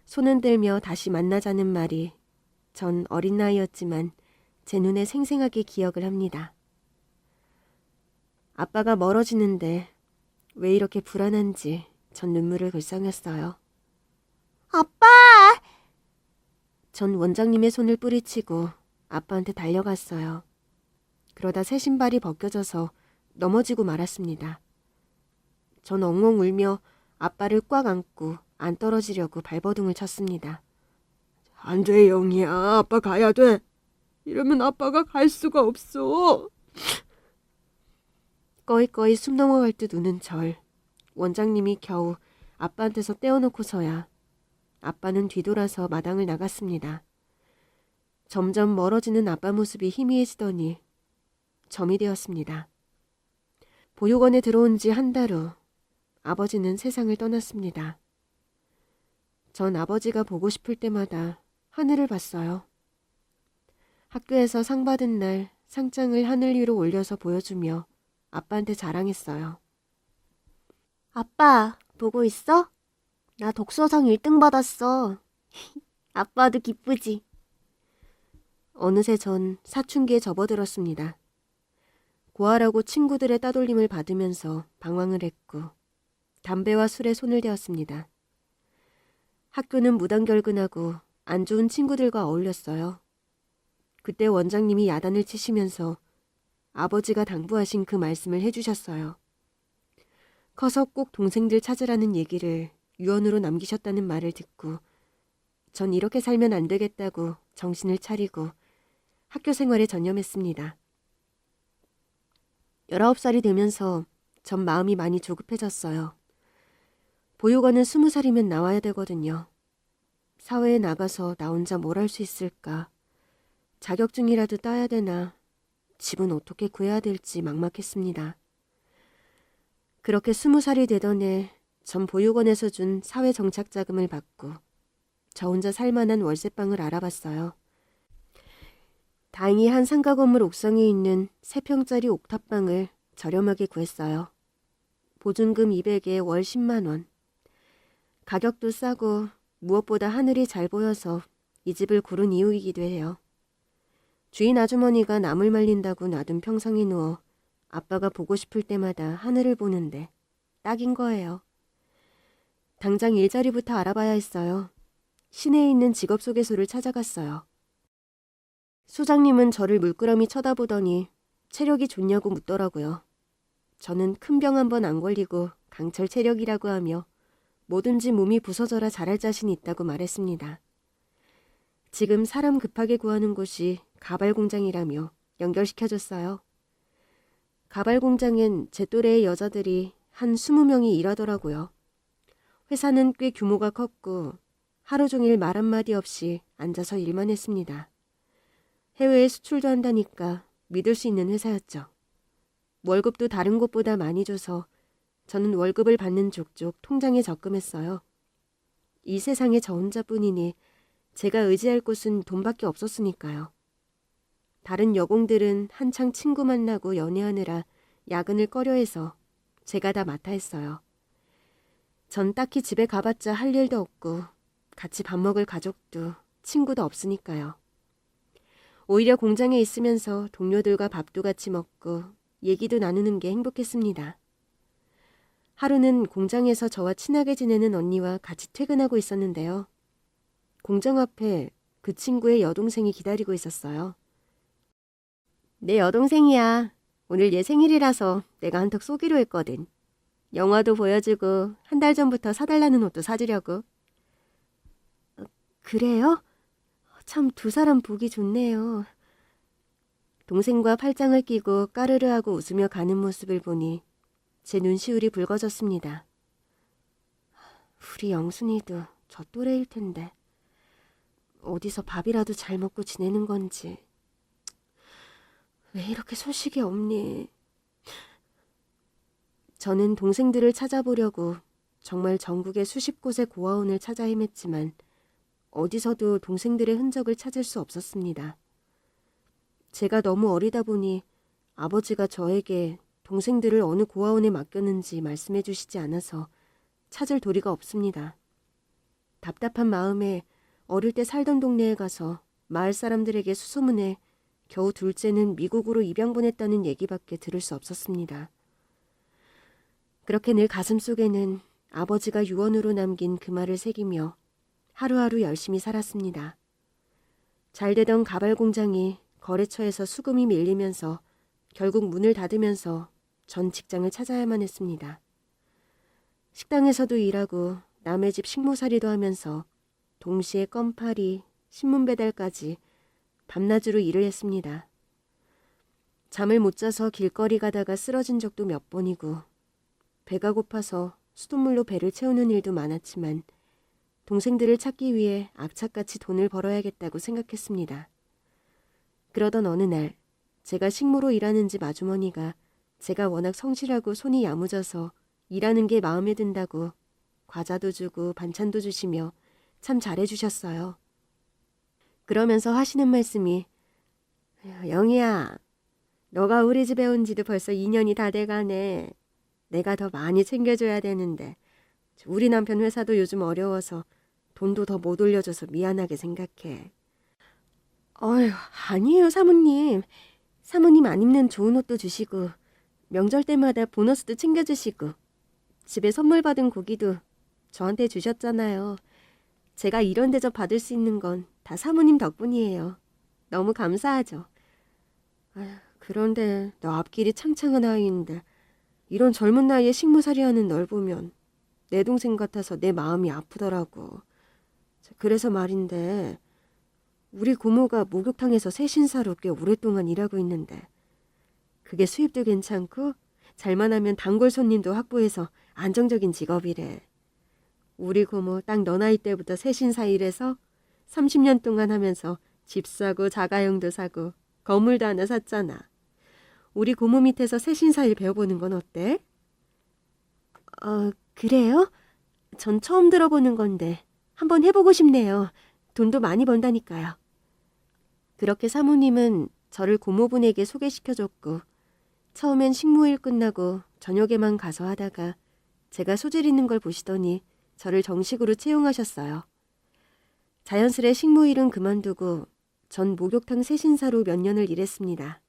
손은 들며 다시 만나자는 말이 전 어린 나이였지만 제 눈에 생생하게 기억을 합니다. 아빠가 멀어지는데 왜 이렇게 불안한지 전 눈물을 글썽였어요. 아빠! 전 원장님의 손을 뿌리치고 아빠한테 달려갔어요. 그러다 새 신발이 벗겨져서 넘어지고 말았습니다. 전 엉엉 울며 아빠를 꽉 안고 안 떨어지려고 발버둥을 쳤습니다. 안 돼, 영희야. 아빠 가야 돼. 이러면 아빠가 갈 수가 없어. 꺼이꺼이 숨 넘어갈 듯 우는 절. 원장님이 겨우 아빠한테서 떼어놓고서야 아빠는 뒤돌아서 마당을 나갔습니다. 점점 멀어지는 아빠 모습이 희미해지더니 점이 되었습니다. 보육원에 들어온 지 한 달 후 아버지는 세상을 떠났습니다. 전 아버지가 보고 싶을 때마다 하늘을 봤어요. 학교에서 상 받은 날 상장을 하늘 위로 올려서 보여주며 아빠한테 자랑했어요. 아빠, 보고 있어? 나 독서상 1등 받았어. 아빠도 기쁘지? 어느새 전 사춘기에 접어들었습니다. 고아라고 친구들의 따돌림을 받으면서 방황을 했고 담배와 술에 손을 대었습니다. 학교는 무단결근하고 안 좋은 친구들과 어울렸어요. 그때 원장님이 야단을 치시면서 아버지가 당부하신 그 말씀을 해주셨어요. 커서 꼭 동생들 찾으라는 얘기를 유언으로 남기셨다는 말을 듣고 전 이렇게 살면 안 되겠다고 정신을 차리고 학교 생활에 전념했습니다. 19살이 되면서 전 마음이 많이 조급해졌어요. 보육원은 20살이면 나와야 되거든요. 사회에 나가서 나 혼자 뭘 할 수 있을까? 자격증이라도 따야 되나? 집은 어떻게 구해야 될지 막막했습니다. 그렇게 20살이 되던 해 전 보육원에서 준 사회정착자금을 받고 저 혼자 살만한 월세방을 알아봤어요. 다행히 한 상가 건물 옥상에 있는 3평짜리 옥탑방을 저렴하게 구했어요. 보증금 200에 월 10만 원. 가격도 싸고 무엇보다 하늘이 잘 보여서 이 집을 고른 이유이기도 해요. 주인 아주머니가 나물 말린다고 놔둔 평상에 누워 아빠가 보고 싶을 때마다 하늘을 보는데 딱인 거예요. 당장 일자리부터 알아봐야 했어요. 시내에 있는 직업소개소를 찾아갔어요. 소장님은 저를 물끄러미 쳐다보더니 체력이 좋냐고 묻더라고요. 저는 큰 병 한 번 안 걸리고 강철 체력이라고 하며 뭐든지 몸이 부서져라 잘할 자신이 있다고 말했습니다. 지금 사람 급하게 구하는 곳이 가발 공장이라며 연결시켜줬어요. 가발 공장엔 제 또래의 여자들이 한 20명이 일하더라고요. 회사는 꽤 규모가 컸고 하루 종일 말 한마디 없이 앉아서 일만 했습니다. 해외에 수출도 한다니까 믿을 수 있는 회사였죠. 월급도 다른 곳보다 많이 줘서 저는 월급을 받는 족족 통장에 적금했어요. 이 세상에 저 혼자뿐이니 제가 의지할 곳은 돈밖에 없었으니까요. 다른 여공들은 한창 친구 만나고 연애하느라 야근을 꺼려해서 제가 다 맡아 했어요. 전 딱히 집에 가봤자 할 일도 없고 같이 밥 먹을 가족도 친구도 없으니까요. 오히려 공장에 있으면서 동료들과 밥도 같이 먹고 얘기도 나누는 게 행복했습니다. 하루는 공장에서 저와 친하게 지내는 언니와 같이 퇴근하고 있었는데요. 공장 앞에 그 친구의 여동생이 기다리고 있었어요. 내 여동생이야. 오늘 얘 생일이라서 내가 한턱 쏘기로 했거든. 영화도 보여주고 한 달 전부터 사달라는 옷도 사주려고. 그래요? 참 두 사람 보기 좋네요. 동생과 팔짱을 끼고 까르르하고 웃으며 가는 모습을 보니 제 눈시울이 붉어졌습니다. 우리 영순이도 저 또래일 텐데 어디서 밥이라도 잘 먹고 지내는 건지. 왜 이렇게 소식이 없니? 저는 동생들을 찾아보려고 정말 전국의 수십 곳의 고아원을 찾아 헤맸지만 어디서도 동생들의 흔적을 찾을 수 없었습니다. 제가 너무 어리다 보니 아버지가 저에게 동생들을 어느 고아원에 맡겼는지 말씀해 주시지 않아서 찾을 도리가 없습니다. 답답한 마음에 어릴 때 살던 동네에 가서 마을 사람들에게 수소문해 겨우 둘째는 미국으로 입양 보냈다는 얘기밖에 들을 수 없었습니다. 그렇게 늘 가슴속에는 아버지가 유언으로 남긴 그 말을 새기며 하루하루 열심히 살았습니다. 잘 되던 가발 공장이 거래처에서 수금이 밀리면서 결국 문을 닫으면서 전 직장을 찾아야만 했습니다. 식당에서도 일하고 남의 집 식모살이도 하면서 동시에 껌파리, 신문 배달까지 밤낮으로 일을 했습니다. 잠을 못 자서 길거리 가다가 쓰러진 적도 몇 번이고 배가 고파서 수돗물로 배를 채우는 일도 많았지만 동생들을 찾기 위해 악착같이 돈을 벌어야겠다고 생각했습니다. 그러던 어느 날 제가 식모로 일하는 집 아주머니가 제가 워낙 성실하고 손이 야무져서 일하는 게 마음에 든다고 과자도 주고 반찬도 주시며 참 잘해주셨어요. 그러면서 하시는 말씀이 영희야, 너가 우리 집에 온 지도 벌써 2년이 다 돼가네. 내가 더 많이 챙겨줘야 되는데 우리 남편 회사도 요즘 어려워서 돈도 더 못 올려줘서 미안하게 생각해. 어휴, 아니에요 사모님. 사모님 안 입는 좋은 옷도 주시고 명절 때마다 보너스도 챙겨주시고 집에 선물 받은 고기도 저한테 주셨잖아요. 제가 이런 대접 받을 수 있는 건 다 사모님 덕분이에요. 너무 감사하죠. 아휴, 그런데 너 앞길이 창창한 아이인데 이런 젊은 나이에 식모살이하는 널 보면 내 동생 같아서 내 마음이 아프더라고. 그래서 말인데 우리 고모가 목욕탕에서 세신사로 꽤 오랫동안 일하고 있는데 그게 수입도 괜찮고 잘만 하면 단골 손님도 확보해서 안정적인 직업이래. 우리 고모 딱 너 나이 때부터 세신사 일해서 30년 동안 하면서 집 사고 자가용도 사고 건물도 하나 샀잖아. 우리 고모 밑에서 세신사 일 배워보는 건 어때? 그래요? 전 처음 들어보는 건데 한번 해보고 싶네요. 돈도 많이 번다니까요. 그렇게 사모님은 저를 고모분에게 소개시켜줬고 처음엔 식모일 끝나고 저녁에만 가서 하다가 제가 소질 있는 걸 보시더니 저를 정식으로 채용하셨어요. 자연스레 식모일은 그만두고 전 목욕탕 세신사로 몇 년을 일했습니다.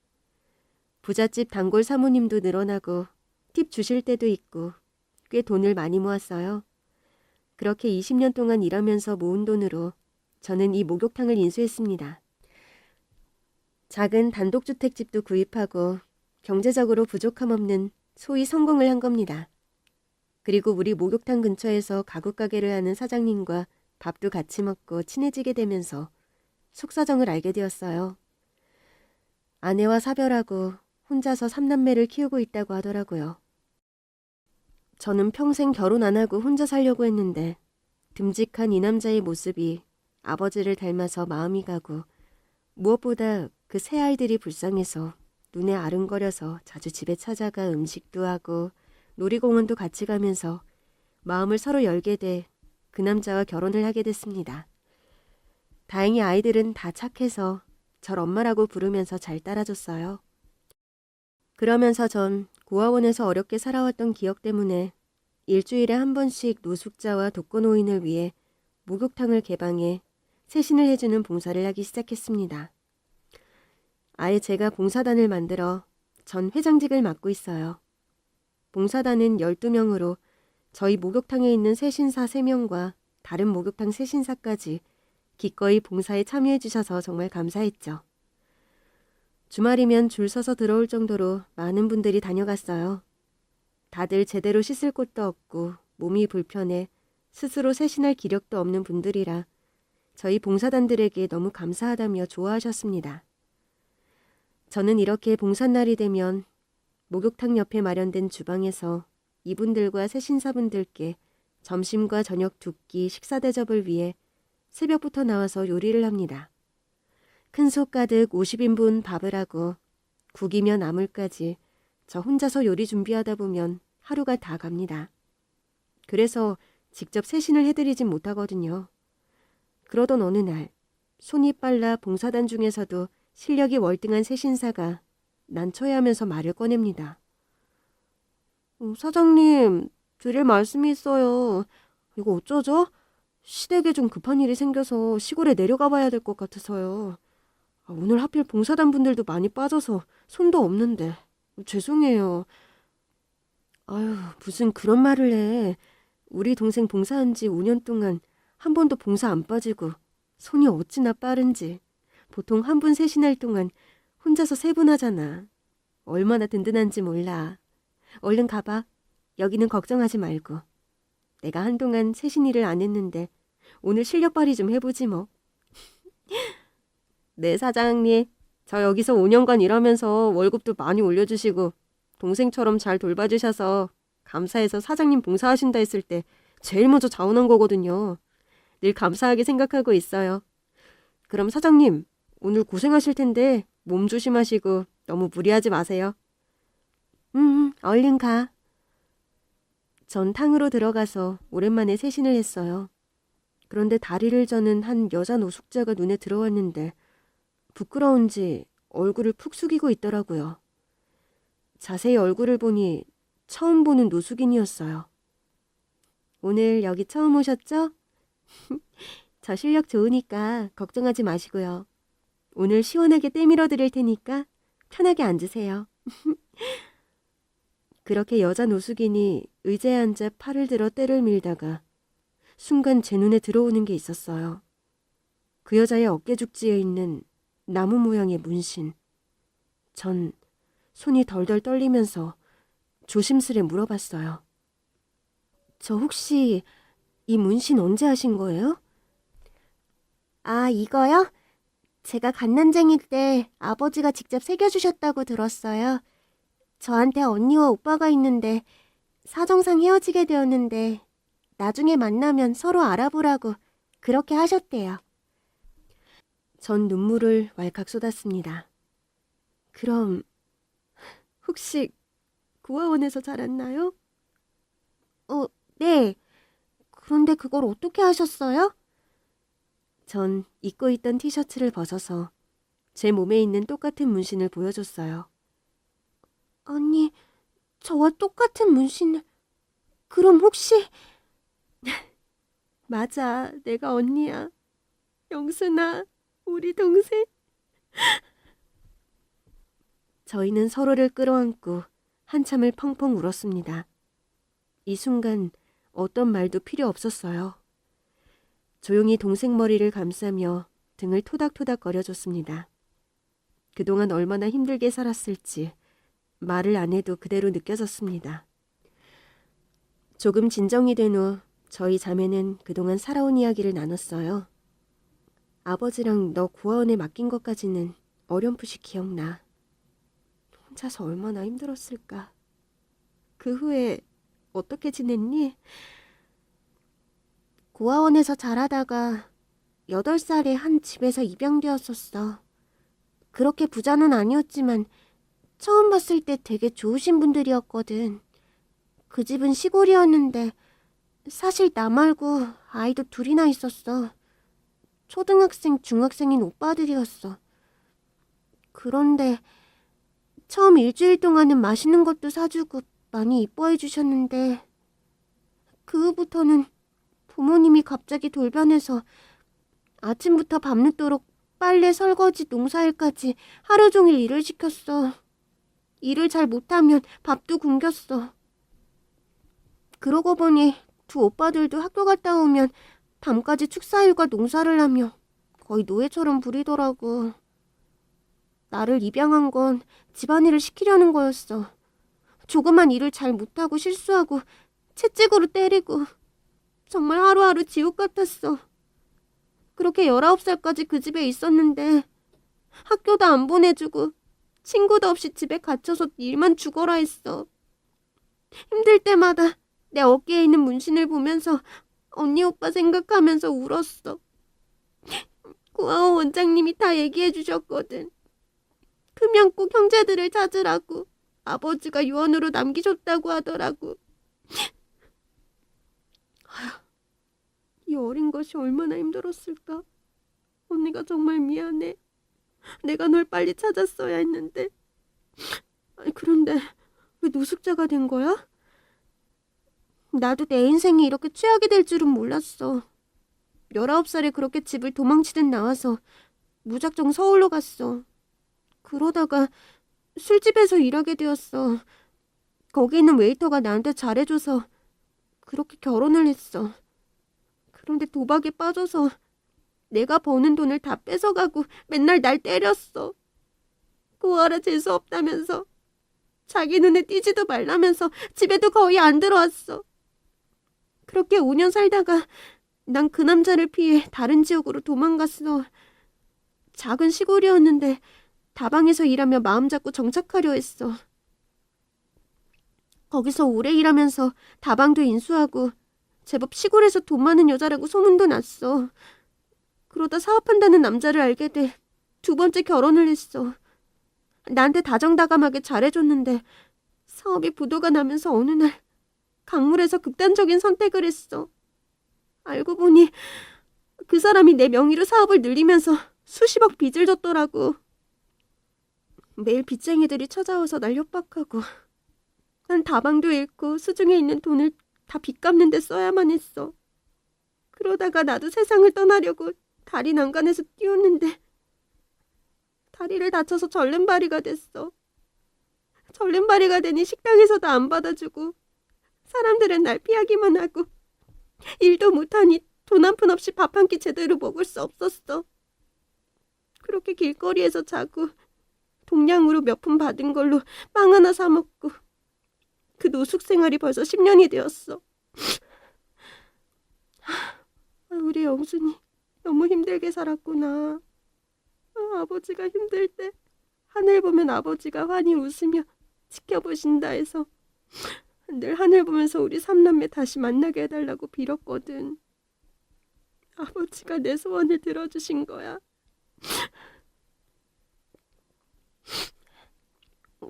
부잣집 단골 사모님도 늘어나고 팁 주실 때도 있고 꽤 돈을 많이 모았어요. 그렇게 20년 동안 일하면서 모은 돈으로 저는 이 목욕탕을 인수했습니다. 작은 단독주택집도 구입하고 경제적으로 부족함 없는 소위 성공을 한 겁니다. 그리고 우리 목욕탕 근처에서 가구 가게를 하는 사장님과 밥도 같이 먹고 친해지게 되면서 속사정을 알게 되었어요. 아내와 사별하고 혼자서 3남매를 키우고 있다고 하더라고요. 저는 평생 결혼 안 하고 혼자 살려고 했는데 듬직한 이 남자의 모습이 아버지를 닮아서 마음이 가고 무엇보다 그 새 아이들이 불쌍해서 눈에 아른거려서 자주 집에 찾아가 음식도 하고 놀이공원도 같이 가면서 마음을 서로 열게 돼 그 남자와 결혼을 하게 됐습니다. 다행히 아이들은 다 착해서 절 엄마라고 부르면서 잘 따라줬어요. 그러면서 전 고아원에서 어렵게 살아왔던 기억 때문에 일주일에 한 번씩 노숙자와 독거노인을 위해 목욕탕을 개방해 세신을 해주는 봉사를 하기 시작했습니다. 아예 제가 봉사단을 만들어 전 회장직을 맡고 있어요. 봉사단은 12명으로 저희 목욕탕에 있는 세신사 3명과 다른 목욕탕 세신사까지 기꺼이 봉사에 참여해 주셔서 정말 감사했죠. 주말이면 줄 서서 들어올 정도로 많은 분들이 다녀갔어요. 다들 제대로 씻을 곳도 없고 몸이 불편해 스스로 세신할 기력도 없는 분들이라 저희 봉사단들에게 너무 감사하다며 좋아하셨습니다. 저는 이렇게 봉삿날이 되면 목욕탕 옆에 마련된 주방에서 이분들과 세신사분들께 점심과 저녁 2끼 식사 대접을 위해 새벽부터 나와서 요리를 합니다. 큰 솥 가득 50인분 밥을 하고 국이며 나물까지 저 혼자서 요리 준비하다 보면 하루가 다 갑니다. 그래서 직접 세신을 해드리진 못하거든요. 그러던 어느 날 손이 빨라 봉사단 중에서도 실력이 월등한 세신사가 난처해하면서 말을 꺼냅니다. 사장님, 드릴 말씀이 있어요. 이거 어쩌죠? 시댁에 좀 급한 일이 생겨서 시골에 내려가 봐야 될 것 같아서요. 오늘 하필 봉사단 분들도 많이 빠져서 손도 없는데 죄송해요. 아유, 무슨 그런 말을 해. 우리 동생 봉사한 지 5년 동안 한 번도 봉사 안 빠지고 손이 어찌나 빠른지. 보통 한 분 세신할 동안 혼자서 3분 하잖아. 얼마나 든든한지 몰라. 얼른 가봐. 여기는 걱정하지 말고. 내가 한동안 세신 일을 안 했는데 오늘 실력 발휘 좀 해보지 뭐. 네, 사장님. 저 여기서 5년간 일하면서 월급도 많이 올려주시고 동생처럼 잘 돌봐주셔서 감사해서 사장님 봉사하신다 했을 때 제일 먼저 자원한 거거든요. 늘 감사하게 생각하고 있어요. 그럼 사장님, 오늘 고생하실 텐데 몸 조심하시고 너무 무리하지 마세요. 얼른 가. 전 탕으로 들어가서 오랜만에 세신을 했어요. 그런데 다리를 저는 한 여자 노숙자가 눈에 들어왔는데 부끄러운지 얼굴을 푹 숙이고 있더라고요. 자세히 얼굴을 보니 처음 보는 노숙인이었어요. 오늘 여기 처음 오셨죠? 저 실력 좋으니까 걱정하지 마시고요. 오늘 시원하게 때밀어 드릴 테니까 편하게 앉으세요. 그렇게 여자 노숙인이 의자에 앉아 팔을 들어 때를 밀다가 순간 제 눈에 들어오는 게 있었어요. 그 여자의 어깨 죽지에 있는 나무 모양의 문신. 전 손이 덜덜 떨리면서 조심스레 물어봤어요. 저 혹시 이 문신 언제 하신 거예요? 아, 이거요? 제가 갓난쟁이 때 아버지가 직접 새겨주셨다고 들었어요. 저한테 언니와 오빠가 있는데 사정상 헤어지게 되었는데 나중에 만나면 서로 알아보라고 그렇게 하셨대요. 전 눈물을 왈칵 쏟았습니다. 그럼 혹시 구화원에서 자랐나요? 네. 그런데 그걸 어떻게 하셨어요? 전 입고 있던 티셔츠를 벗어서 제 몸에 있는 똑같은 문신을 보여줬어요. 아니, 저와 똑같은 문신을... 그럼 혹시... 맞아, 내가 언니야. 영순아, 우리 동생. 저희는 서로를 끌어안고 한참을 펑펑 울었습니다. 이 순간 어떤 말도 필요 없었어요. 조용히 동생 머리를 감싸며 등을 토닥토닥 거려줬습니다. 그동안 얼마나 힘들게 살았을지 말을 안 해도 그대로 느껴졌습니다. 조금 진정이 된 후 저희 자매는 그동안 살아온 이야기를 나눴어요. 아버지랑 너 고아원에 맡긴 것까지는 어렴풋이 기억나. 혼자서 얼마나 힘들었을까. 그 후에 어떻게 지냈니? 고아원에서 자라다가 8살에 한 집에서 입양되었었어. 그렇게 부자는 아니었지만 처음 봤을 때 되게 좋으신 분들이었거든. 그 집은 시골이었는데 사실 나 말고 아이도 2이나 있었어. 초등학생, 중학생인 오빠들이었어. 그런데 처음 일주일 동안은 맛있는 것도 사주고 많이 이뻐해 주셨는데 그 후부터는 부모님이 갑자기 돌변해서 아침부터 밤늦도록 빨래, 설거지, 농사일까지 하루 종일 일을 시켰어. 일을 잘 못하면 밥도 굶겼어. 그러고 보니 두 오빠들도 학교 갔다 오면 밤까지 축사일과 농사를 하며 거의 노예처럼 부리더라고. 나를 입양한 건 집안일을 시키려는 거였어. 조그만 일을 잘 못하고 실수하고 채찍으로 때리고 정말 하루하루 지옥 같았어. 그렇게 19살까지 그 집에 있었는데 학교도 안 보내주고 친구도 없이 집에 갇혀서 일만 죽어라 했어. 힘들 때마다 내 어깨에 있는 문신을 보면서 언니 오빠 생각하면서 울었어. 고아원 원장님이 다 얘기해 주셨거든. 크면 꼭 형제들을 찾으라고 아버지가 유언으로 남기셨다고 하더라고. 아휴, 이 어린 것이 얼마나 힘들었을까. 언니가 정말 미안해. 내가 널 빨리 찾았어야 했는데. 아니, 그런데 왜 노숙자가 된 거야? 나도 내 인생이 이렇게 최악이 될 줄은 몰랐어. 19살에 그렇게 집을 도망치듯 나와서 무작정 서울로 갔어. 그러다가 술집에서 일하게 되었어. 거기 있는 웨이터가 나한테 잘해줘서 그렇게 결혼을 했어. 그런데 도박에 빠져서 내가 버는 돈을 다 뺏어가고 맨날 날 때렸어. 고아라 재수 없다면서 자기 눈에 띄지도 말라면서 집에도 거의 안 들어왔어. 그렇게 5년 살다가 난 그 남자를 피해 다른 지역으로 도망갔어. 작은 시골이었는데 다방에서 일하며 마음 잡고 정착하려 했어. 거기서 오래 일하면서 다방도 인수하고 제법 시골에서 돈 많은 여자라고 소문도 났어. 그러다 사업한다는 남자를 알게 돼 두 번째 결혼을 했어. 나한테 다정다감하게 잘해줬는데 사업이 부도가 나면서 어느 날 강물에서 극단적인 선택을 했어. 알고 보니 그 사람이 내 명의로 사업을 늘리면서 수십억 빚을 졌더라고. 매일 빚쟁이들이 찾아와서 날 협박하고 난 다방도 잃고 수중에 있는 돈을 다 빚 갚는 데 써야만 했어. 그러다가 나도 세상을 떠나려고 다리 난간에서 뛰었는데 다리를 다쳐서 절름발이가 됐어. 절름발이가 되니 식당에서도 안 받아주고 사람들은 날 피하기만 하고 일도 못하니 돈 한 푼 없이 밥 한 끼 제대로 먹을 수 없었어. 그렇게 길거리에서 자고 동량으로 몇 푼 받은 걸로 빵 하나 사 먹고 그 노숙 생활이 벌써 10년이 되었어. 우리 영순이 너무 힘들게 살았구나. 아버지가 힘들 때 하늘 보면 아버지가 환히 웃으며 지켜보신다 해서 늘 하늘 보면서 우리 삼남매 다시 만나게 해달라고 빌었거든. 아버지가 내 소원을 들어주신 거야.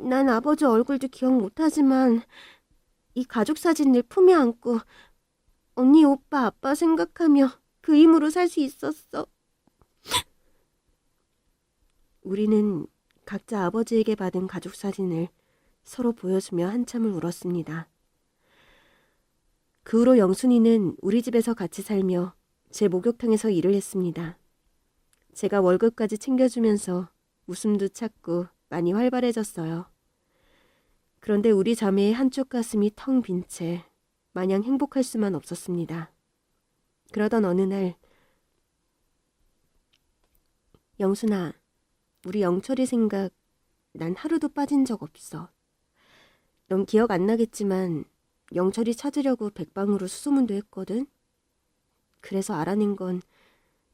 난 아버지 얼굴도 기억 못하지만 이 가족 사진을 품에 안고 언니, 오빠, 아빠 생각하며 그 힘으로 살 수 있었어. 우리는 각자 아버지에게 받은 가족 사진을 서로 보여주며 한참을 울었습니다. 그 후로 영순이는 우리 집에서 같이 살며 제 목욕탕에서 일을 했습니다. 제가 월급까지 챙겨주면서 웃음도 찾고 많이 활발해졌어요. 그런데 우리 자매의 한쪽 가슴이 텅 빈 채 마냥 행복할 수만 없었습니다. 그러던 어느 날, 영순아, 우리 영철이 생각 난 하루도 빠진 적 없어. 넌 기억 안 나겠지만 영철이 찾으려고 백방으로 수소문도 했거든. 그래서 알아낸 건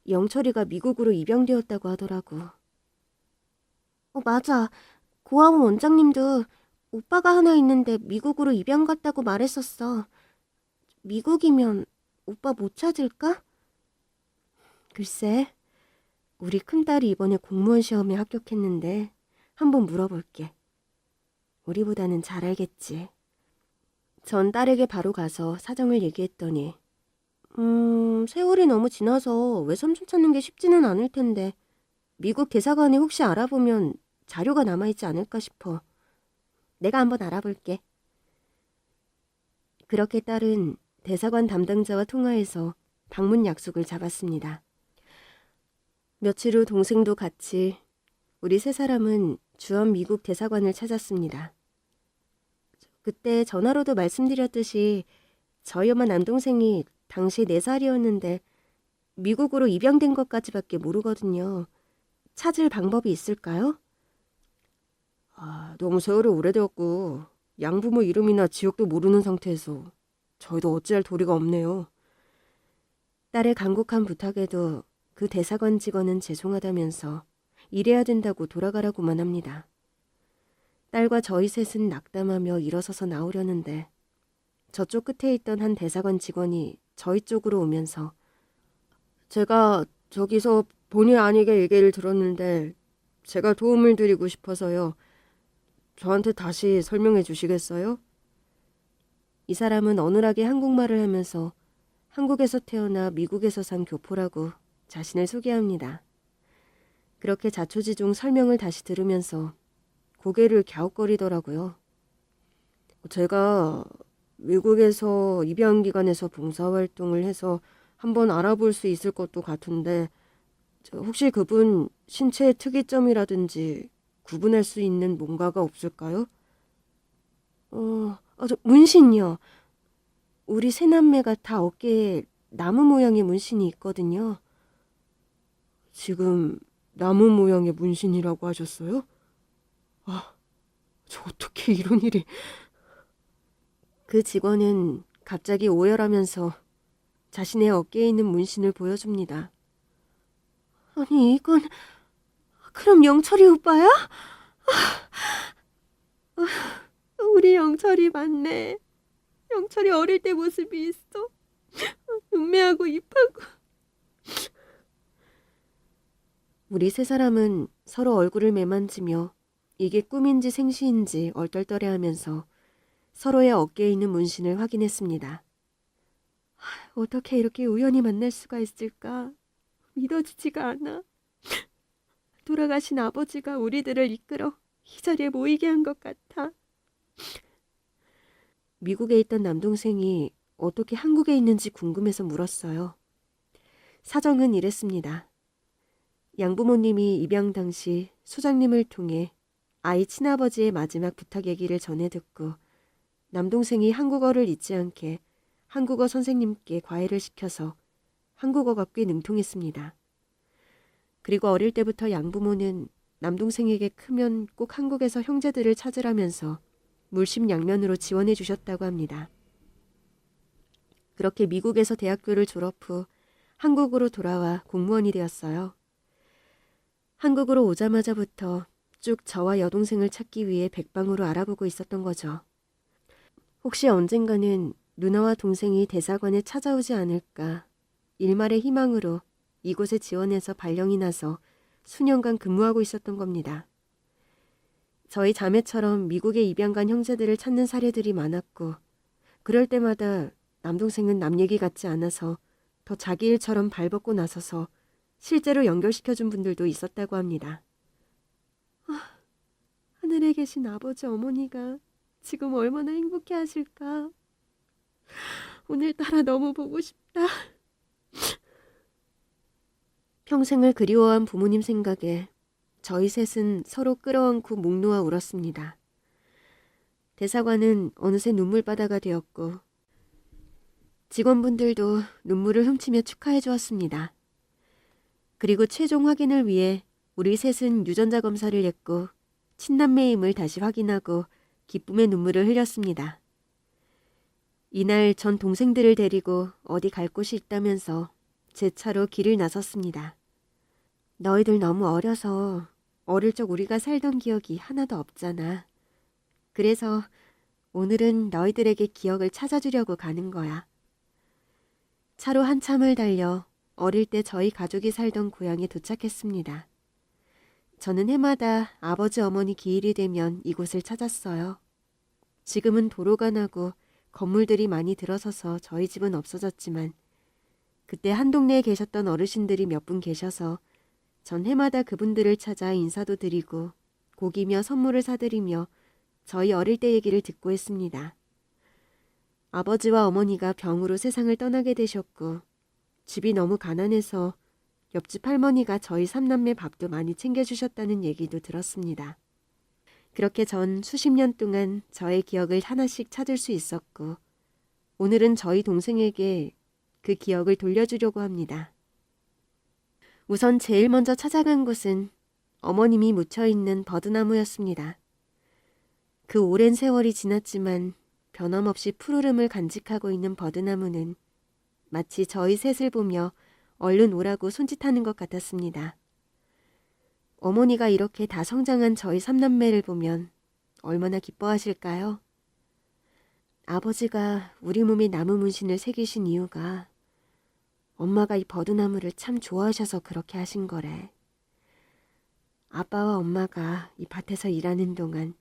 영철이가 미국으로 입양되었다고 하더라고. 맞아. 고아원 원장님도 오빠가 하나 있는데 미국으로 입양 갔다고 말했었어. 미국이면 오빠 못 찾을까? 글쎄, 우리 큰딸이 이번에 공무원 시험에 합격했는데 한번 물어볼게. 우리보다는 잘 알겠지. 전 딸에게 바로 가서 사정을 얘기했더니 세월이 너무 지나서 외삼촌 찾는 게 쉽지는 않을 텐데 미국 대사관에 혹시 알아보면 자료가 남아있지 않을까 싶어. 내가 한번 알아볼게. 그렇게 딸은 대사관 담당자와 통화해서 방문 약속을 잡았습니다. 며칠 후 동생도 같이 우리 세 사람은 주한 미국 대사관을 찾았습니다. 그때 전화로도 말씀드렸듯이 저희 엄마 남동생이 당시 4살이었는데 미국으로 입양된 것까지밖에 모르거든요. 찾을 방법이 있을까요? 너무 세월이 오래되었고 양부모 이름이나 지역도 모르는 상태에서 저희도 어찌할 도리가 없네요. 딸의 간곡한 부탁에도 그 대사관 직원은 죄송하다면서 일해야 된다고 돌아가라고만 합니다. 딸과 저희 셋은 낙담하며 일어서서 나오려는데 저쪽 끝에 있던 한 대사관 직원이 저희 쪽으로 오면서 제가 저기서 본의 아니게 얘기를 들었는데 제가 도움을 드리고 싶어서요. 저한테 다시 설명해 주시겠어요? 이 사람은 어눌하게 한국말을 하면서 한국에서 태어나 미국에서 산 교포라고 자신을 소개합니다. 그렇게 자초지종 설명을 다시 들으면서 고개를 갸웃거리더라고요. 제가 미국에서 입양기관에서 봉사활동을 해서 한번 알아볼 수 있을 것도 같은데 혹시 그분 신체의 특이점이라든지 구분할 수 있는 뭔가가 없을까요? 저 문신이요. 우리 세 남매가 다 어깨에 나무 모양의 문신이 있거든요. 지금 나무 모양의 문신이라고 하셨어요? 저 어떻게 이런 일이... 그 직원은 갑자기 오열하면서 자신의 어깨에 있는 문신을 보여줍니다. 아니, 이건 그럼 영철이 오빠야? 우리 영철이 맞네. 영철이 어릴 때 모습이 있어. 눈매하고 입하고. 우리 세 사람은 서로 얼굴을 매만지며 이게 꿈인지 생시인지 얼떨떨해하면서 서로의 어깨에 있는 문신을 확인했습니다. 어떻게 이렇게 우연히 만날 수가 있을까? 믿어지지가 않아. 돌아가신 아버지가 우리들을 이끌어 이 자리에 모이게 한 것 같아. 미국에 있던 남동생이 어떻게 한국에 있는지 궁금해서 물었어요. 사정은 이랬습니다. 양부모님이 입양 당시 소장님을 통해 아이 친아버지의 마지막 부탁 얘기를 전해 듣고 남동생이 한국어를 잊지 않게 한국어 선생님께 과외를 시켜서 한국어가 꽤 능통했습니다. 그리고 어릴 때부터 양부모는 남동생에게 크면 꼭 한국에서 형제들을 찾으라면서 물심양면으로 지원해 주셨다고 합니다. 그렇게 미국에서 대학교를 졸업 후 한국으로 돌아와 공무원이 되었어요. 한국으로 오자마자부터 쭉 저와 여동생을 찾기 위해 백방으로 알아보고 있었던 거죠. 혹시 언젠가는 누나와 동생이 대사관에 찾아오지 않을까 일말의 희망으로 이곳에 지원해서 발령이 나서 수년간 근무하고 있었던 겁니다. 저희 자매처럼 미국에 입양 간 형제들을 찾는 사례들이 많았고 그럴 때마다 남동생은 남 얘기 같지 않아서 더 자기 일처럼 발벗고 나서서 실제로 연결시켜준 분들도 있었다고 합니다. 하늘에 계신 아버지 어머니가 지금 얼마나 행복해 하실까. 오늘따라 너무 보고 싶다. 평생을 그리워한 부모님 생각에 저희 셋은 서로 끌어안고 목 놓아 울었습니다. 대사관은 어느새 눈물바다가 되었고 직원분들도 눈물을 훔치며 축하해 주었습니다. 그리고 최종 확인을 위해 우리 셋은 유전자 검사를 했고 친남매임을 다시 확인하고 기쁨의 눈물을 흘렸습니다. 이날 전 동생들을 데리고 어디 갈 곳이 있다면서 제 차로 길을 나섰습니다. 너희들 너무 어려서 어릴 적 우리가 살던 기억이 하나도 없잖아. 그래서 오늘은 너희들에게 기억을 찾아주려고 가는 거야. 차로 한참을 달려 어릴 때 저희 가족이 살던 고향에 도착했습니다. 저는 해마다 아버지 어머니 기일이 되면 이곳을 찾았어요. 지금은 도로가 나고 건물들이 많이 들어서서 저희 집은 없어졌지만 그때 한 동네에 계셨던 어르신들이 몇 분 계셔서 전 해마다 그분들을 찾아 인사도 드리고 고기며 선물을 사드리며 저희 어릴 때 얘기를 듣고 했습니다. 아버지와 어머니가 병으로 세상을 떠나게 되셨고 집이 너무 가난해서 옆집 할머니가 저희 삼남매 밥도 많이 챙겨주셨다는 얘기도 들었습니다. 그렇게 전 수십 년 동안 저의 기억을 하나씩 찾을 수 있었고 오늘은 저희 동생에게 그 기억을 돌려주려고 합니다. 우선 제일 먼저 찾아간 곳은 어머님이 묻혀있는 버드나무였습니다. 그 오랜 세월이 지났지만 변함없이 푸르름을 간직하고 있는 버드나무는 마치 저희 셋을 보며 얼른 오라고 손짓하는 것 같았습니다. 어머니가 이렇게 다 성장한 저희 삼남매를 보면 얼마나 기뻐하실까요? 아버지가 우리 몸에 나무 문신을 새기신 이유가 엄마가 이 버드나무를 참 좋아하셔서 그렇게 하신 거래. 아빠와 엄마가 이 밭에서 일하는 동안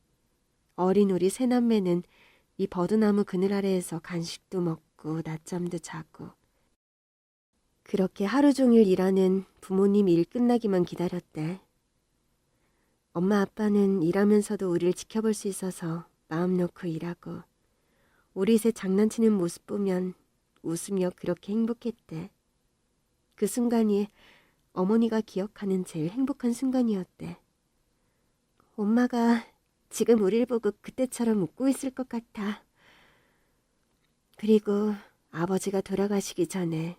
어린 우리 세 남매는 이 버드나무 그늘 아래에서 간식도 먹고 낮잠도 자고 그렇게 하루 종일 일하는 부모님 일 끝나기만 기다렸대. 엄마 아빠는 일하면서도 우리를 지켜볼 수 있어서 마음 놓고 일하고 우리 셋 장난치는 모습 보면 웃으며 그렇게 행복했대. 그 순간이 어머니가 기억하는 제일 행복한 순간이었대. 엄마가 지금 우릴 보고 그때처럼 웃고 있을 것 같아. 그리고 아버지가 돌아가시기 전에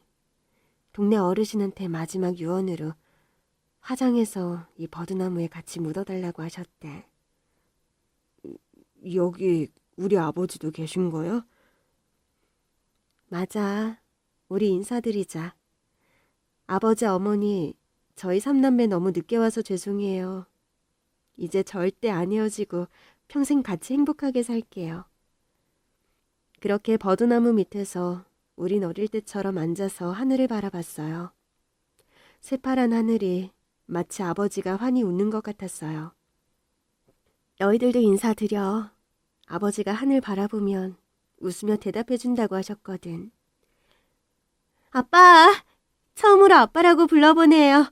동네 어르신한테 마지막 유언으로 화장해서 이 버드나무에 같이 묻어달라고 하셨대. 여기 우리 아버지도 계신 거야? 맞아. 우리 인사드리자. 아버지, 어머니, 저희 삼남매 너무 늦게 와서 죄송해요. 이제 절대 안 헤어지고 평생 같이 행복하게 살게요. 그렇게 버드나무 밑에서 우린 어릴 때처럼 앉아서 하늘을 바라봤어요. 새파란 하늘이 마치 아버지가 환히 웃는 것 같았어요. 너희들도 인사드려. 아버지가 하늘 바라보면 웃으며 대답해준다고 하셨거든. 아빠! 처음으로 아빠라고 불러보네요.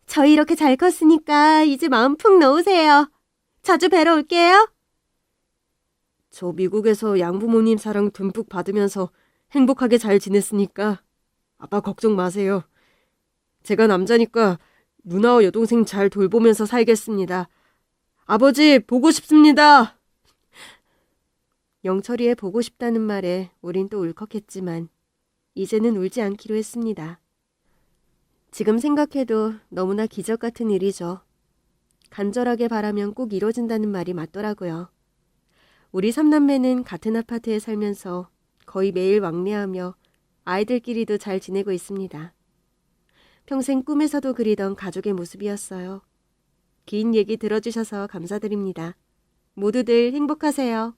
저희 이렇게 잘 컸으니까 이제 마음 푹 놓으세요. 자주 뵈러 올게요. 저 미국에서 양부모님 사랑 듬뿍 받으면서 행복하게 잘 지냈으니까 아빠 걱정 마세요. 제가 남자니까 누나와 여동생 잘 돌보면서 살겠습니다. 아버지 보고 싶습니다. 영철이의 보고 싶다는 말에 우린 또 울컥했지만 이제는 울지 않기로 했습니다. 지금 생각해도 너무나 기적 같은 일이죠. 간절하게 바라면 꼭 이뤄진다는 말이 맞더라고요. 우리 삼남매는 같은 아파트에 살면서 거의 매일 왕래하며 아이들끼리도 잘 지내고 있습니다. 평생 꿈에서도 그리던 가족의 모습이었어요. 긴 얘기 들어주셔서 감사드립니다. 모두들 행복하세요.